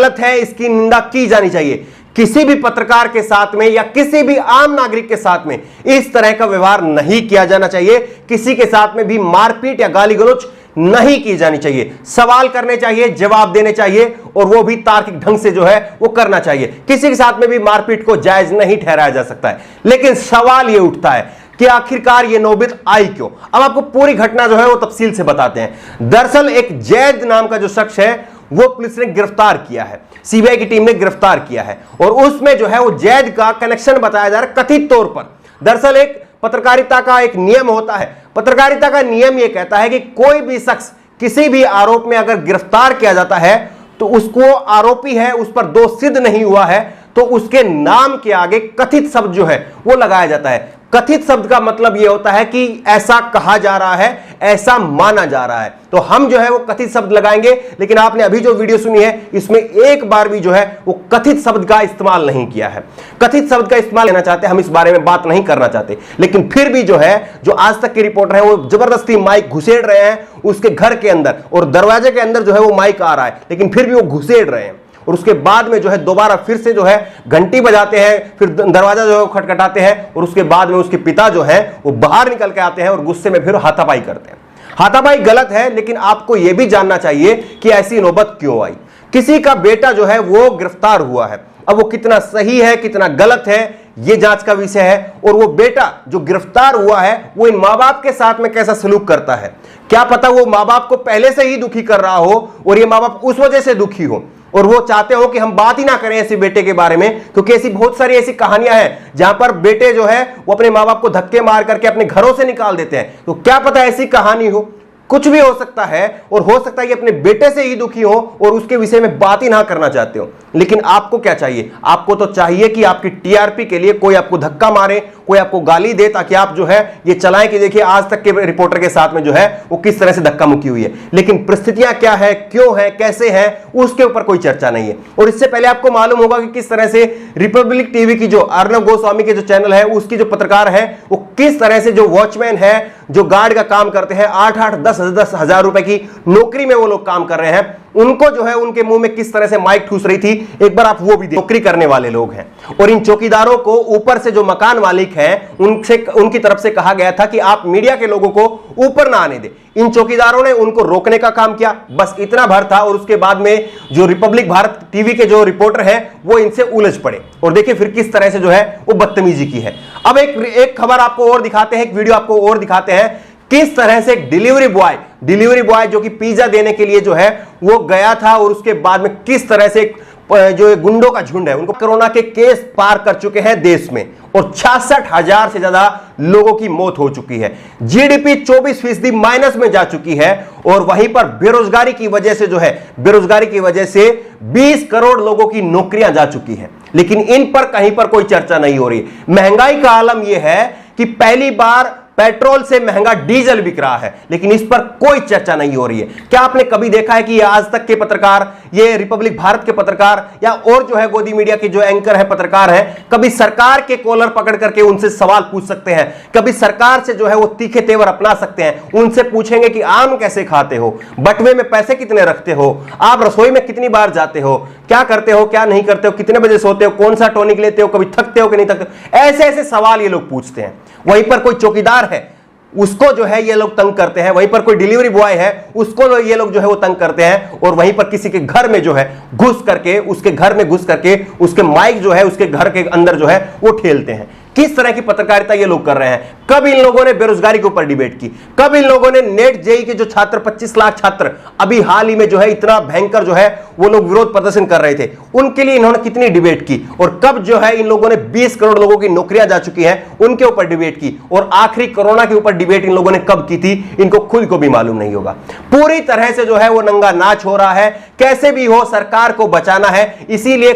गलत है, इसकी निंदा की जानी चाहिए। किसी भी पत्रकार के साथ में या किसी भी आम नागरिक के साथ में इस तरह का व्यवहार नहीं किया जाना चाहिए। किसी के साथ में भी मारपीट या गाली गलौज नहीं की जानी चाहिए। सवाल करने चाहिए, जवाब देने चाहिए और वो भी तार्किक ढंग से जो है वो करना चाहिए। किसी के साथ में भी मारपीट को जायज नहीं ठहराया जा सकता है। लेकिन सवाल ये उठता है कि आखिरकार ये नौबत आई क्यों। अब आपको पूरी घटना जो है वो तफसील से बताते हैं। दरअसल एक जैद नाम का जो शख्स है वो पुलिस ने गिरफ्तार किया है, सीबीआई की टीम ने गिरफ्तार किया है और उसमें जो है वो जैद का कनेक्शन बताया जा रहा है कथित तौर पर। दरअसल एक पत्रकारिता का एक नियम होता है, पत्रकारिता का नियम यह कहता है कि कोई भी शख्स किसी भी आरोप में अगर गिरफ्तार किया जाता है तो उसको आरोपी है, उस पर दोष सिद्ध नहीं हुआ है तो उसके नाम के आगे कथित शब्द जो है वो लगाया जाता है। कथित शब्द का मतलब यह होता है कि ऐसा कहा जा रहा है, ऐसा माना जा रहा है, तो हम जो है वो कथित शब्द लगाएंगे। लेकिन आपने अभी जो वीडियो सुनी है इसमें एक बार भी जो है वो कथित शब्द का इस्तेमाल नहीं किया है। कथित शब्द का इस्तेमाल लेना चाहते, हम इस बारे में बात नहीं करना चाहते, लेकिन फिर भी जो है जो आज तक के रिपोर्टर हैं वो जबरदस्ती माइक घुसेड़ रहे हैं उसके घर के अंदर और दरवाजे के अंदर जो है वो माइक आ रहा है, लेकिन फिर भी वो घुसेड़ रहे हैं और उसके बाद में जो है दोबारा फिर से जो है घंटी बजाते हैं, फिर दरवाजा जो है खटखटाते हैं और उसके बाद में उसके पिता जो है वो बाहर निकल के आते हैं और गुस्से में फिर हाथापाई करते हैं। हाथापाई गलत है, लेकिन आपको यह भी जानना चाहिए कि ऐसी नौबत क्यों आई। किसी का बेटा जो है वो गिरफ्तार हुआ है, अब वो कितना सही है कितना गलत है ये जांच का विषय है। और वो बेटा जो गिरफ्तार हुआ है वो इन मां बाप के साथ में कैसा सलूक करता है, क्या पता वो मां बाप को पहले से ही दुखी कर रहा हो और ये मां बाप उस वजह से दुखी हो और वो चाहते हो कि हम बात ही ना करें ऐसे बेटे के बारे में, क्योंकि ऐसी बहुत सारी ऐसी कहानियां हैं जहां पर बेटे जो है वो अपने मां बाप को धक्के मार करके अपने घरों से निकाल देते हैं। तो क्या पता ऐसी कहानी हो, कुछ भी हो सकता है और हो सकता है कि अपने बेटे से ही दुखी हो और उसके विषय में बात ही ना करना चाहते हो। लेकिन आपको क्या चाहिए, आपको तो चाहिए कि आपकी टीआरपी के लिए कोई आपको धक्का मारे, कोई आपको गाली दे, ताकि आप जो है ये चलाएं कि देखिए आज तक के रिपोर्टर के साथ में जो है वो किस तरह से धक्का मुक्की हुई है। लेकिन परिस्थितियां क्या है, क्यों है, कैसे है, उसके ऊपर कोई चर्चा नहीं है। और इससे पहले आपको मालूम होगा कि किस तरह से रिपब्लिक टीवी की जो अर्नब गोस्वामी के जो चैनल है उसकी जो पत्रकार है वो किस तरह से जो वॉचमैन है, जो गार्ड का काम करते हैं, 8-8, 10 हजार रुपए की नौकरी में वो लोग काम कर रहे हैं, उनको जो है उनके मुंह में किस तरह से माइक ठूस रही थी, एक बार आप वो भी नौकरी करने वाले लोग हैं। और इन चौकीदारों को ऊपर से जो मकान मालिक हैं उनसे उनकी तरफ से कहा गया था कि आप मीडिया के लोगों को ऊपर ना आने दे। इन चौकीदारों ने उनको रोकने का काम किया, बस इतना भर था। और उसके बाद में जो रिपब्लिक भारत टीवी के जो रिपोर्टर हैं वो इनसे उलझ पड़े और देखिए फिर किस तरह से जो है वो बदतमीजी की है। अब एक खबर आपको और दिखाते हैं, एक वीडियो आपको और दिखाते हैं किस तरह से डिलीवरी बॉय जो कि पिज्जा देने के लिए जो है वो गया था और उसके बाद में किस तरह से जो गुंडों का झुंड है उनको कोरोना के केस पार कर चुके हैं देश में और 66,000 से ज्यादा लोगों की मौत हो चुकी है। जीडीपी 24% माइनस में जा चुकी है और वहीं पर बेरोजगारी की वजह से 20 करोड़ लोगों की नौकरियां जा चुकी हैं। लेकिन इन पर कहीं पर कोई चर्चा नहीं हो रही। महंगाई का आलम यह है कि पहली बार पेट्रोल से महंगा डीजल बिक रहा है, लेकिन इस पर कोई चर्चा नहीं हो रही है। क्या आपने कभी देखा है कि ये आज तक के पत्रकार, ये रिपब्लिक भारत के पत्रकार या और जो है गोदी मीडिया के जो एंकर है, पत्रकार हैं, कभी सरकार के कॉलर पकड़ करके उनसे सवाल पूछ सकते हैं, कभी सरकार से जो है वो तीखे तेवर अपना सकते हैं, उनसे पूछेंगे कि आम कैसे खाते हो, बटवे में पैसे कितने रखते हो, आप रसोई में कितनी बार जाते हो, क्या करते हो, क्या नहीं करते हो, कितने बजे सोते हो, कौन सा टॉनिक लेते हो, कभी थकते हो कि नहीं थकते हो, ऐसे ऐसे सवाल ये लोग पूछते हैं। वहीं पर कोई चौकीदार है उसको जो है ये लोग तंग करते हैं, वहीं पर कोई डिलीवरी बॉय है उसको ये लोग जो है वो तंग करते हैं और वहीं पर किसी के घर में जो है घुस करके उसके माइक जो है उसके घर के अंदर जो है वो ठेलते हैं। किस तरह की पत्रकारिता ये लोग कर रहे हैं। कब इन लोगों ने बेरोजगारी के ऊपर डिबेट की, कब इन लोगों ने नेट जेई के जो छात्र 25 लाख छात्र अभी हाल ही में जो है इतना भयंकर जो है वो लोग विरोध प्रदर्शन कर रहे थे, उनके लिए इन्होंने कितनी डिबेट की। और कब जो है इन लोगों ने 20 करोड़ लोगों की नौकरियां जा चुकी हैं उनके ऊपर डिबेट की। और आखिरी कोरोना के ऊपर डिबेट इन लोगों ने कब की थी, इनको खुद को भी मालूम नहीं होगा। पूरी तरह से जो है वो नंगा नाच हो रहा है, कैसे भी हो सरकार को बचाना है। इसीलिए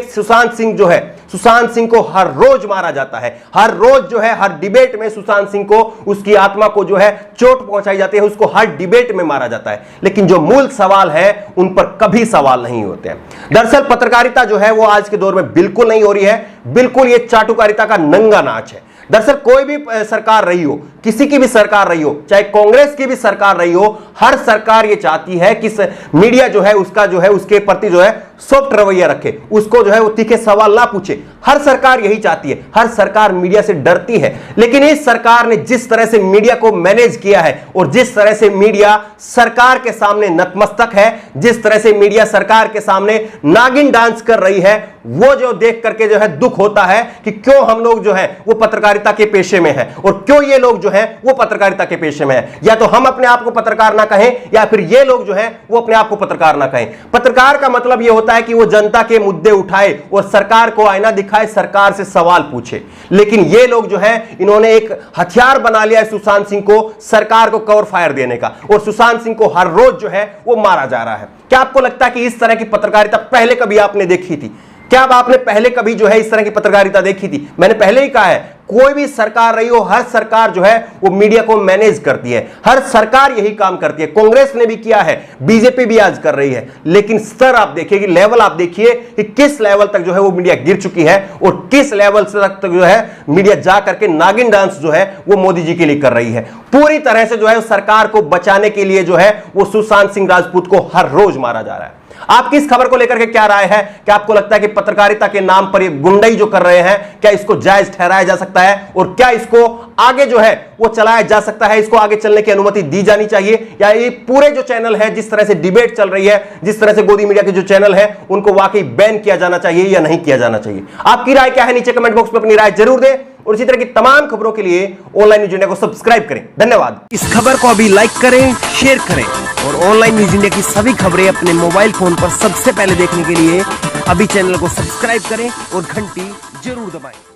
सुशांत सिंह को हर रोज मारा जाता है, हर रोज जो है हर डिबेट में सुशांत सिंह को, उसकी आत्मा को जो है चोट पहुंचाई जाती है, उसको हर डिबेट में मारा जाता है। लेकिन जो मूल सवाल है उन पर कभी सवाल नहीं होते हैं। दरअसल पत्रकारिता जो है वो आज के दौर में बिल्कुल नहीं हो रही है, बिल्कुल ये चाटुकारिता का नंगा नाच है। दरअसल कोई भी सरकार रही हो, किसी की भी सरकार रही हो, चाहे कांग्रेस की भी सरकार रही हो, हर सरकार ये चाहती है कि मीडिया जो है उसका जो है उसके प्रति जो है सॉफ्ट रवैया रखे, उसको जो है वो तीखे सवाल ना पूछे। हर सरकार यही चाहती है, हर सरकार मीडिया से डरती है। लेकिन इस सरकार ने जिस तरह से मीडिया को मैनेज किया है और जिस तरह से मीडिया सरकार के सामने नतमस्तक है, जिस तरह से मीडिया सरकार के सामने नागिन डांस कर रही है, वो जो देख करके जो है दुख होता है कि क्यों हम लोग जो है वो पत्रकारिता के पेशे में है और क्यों ये लोग जो है वो पत्रकारिता के पेशे में है। या तो हम अपने आप को पत्रकार ना कहें या फिर ये लोग जो है वो अपने आप को पत्रकार ना कहें। पत्रकार का मतलब ये होता है कि वो जनता के मुद्दे उठाए और सरकार को आईना दिखाए, सरकार से सवाल पूछे। लेकिन ये लोग जो है इन्होंने एक हथियार बना लिया है सुशांत सिंह को, सरकार को कवर फायर देने का, और सुशांत सिंह को हर रोज जो है वो मारा जा रहा है। क्या आपको लगता है कि इस तरह की पत्रकारिता पहले कभी आपने देखी थी? क्या अब आपने पहले कभी जो है इस तरह की पत्रकारिता देखी थी? मैंने पहले ही कहा है, कोई भी सरकार रही हो, हर सरकार जो है वो मीडिया को मैनेज करती है, हर सरकार यही काम करती है। कांग्रेस ने भी किया है, बीजेपी भी आज कर रही है। लेकिन स्तर आप देखिए कि लेवल आप देखिए कि किस लेवल तक जो है वो मीडिया गिर चुकी है और किस लेवल तक जो है मीडिया जा करके नागिन डांस जो है वो मोदी जी के लिए कर रही है। पूरी तरह से जो है सरकार को बचाने के लिए जो है वो सुशांत सिंह राजपूत को हर रोज मारा जा रहा है। आपकी इस खबर को लेकर के क्या राय है? क्या आपको लगता है कि पत्रकारिता के नाम पर ये गुंडई जो कर रहे हैं, क्या इसको जायज ठहराया जा सकता है और क्या इसको आगे जो है वो चलाया जा सकता है? इसको आगे चलने की अनुमति दी जानी चाहिए या ये पूरे जो चैनल है, जिस तरह से डिबेट चल रही है, जिस तरह से गोदी मीडिया के जो चैनल है, उनको वाकई बैन किया जाना चाहिए या नहीं किया जाना चाहिए? आपकी राय क्या है? नीचे कमेंट बॉक्स में अपनी राय जरूर दें और इसी तरह की तमाम खबरों के लिए ऑनलाइन न्यूज इंडिया को सब्सक्राइब करें। धन्यवाद। इस खबर को अभी लाइक करें, शेयर करें और ऑनलाइन न्यूज इंडिया की सभी खबरें अपने मोबाइल फोन पर सबसे पहले देखने के लिए अभी चैनल को सब्सक्राइब करें और घंटी जरूर दबाएं।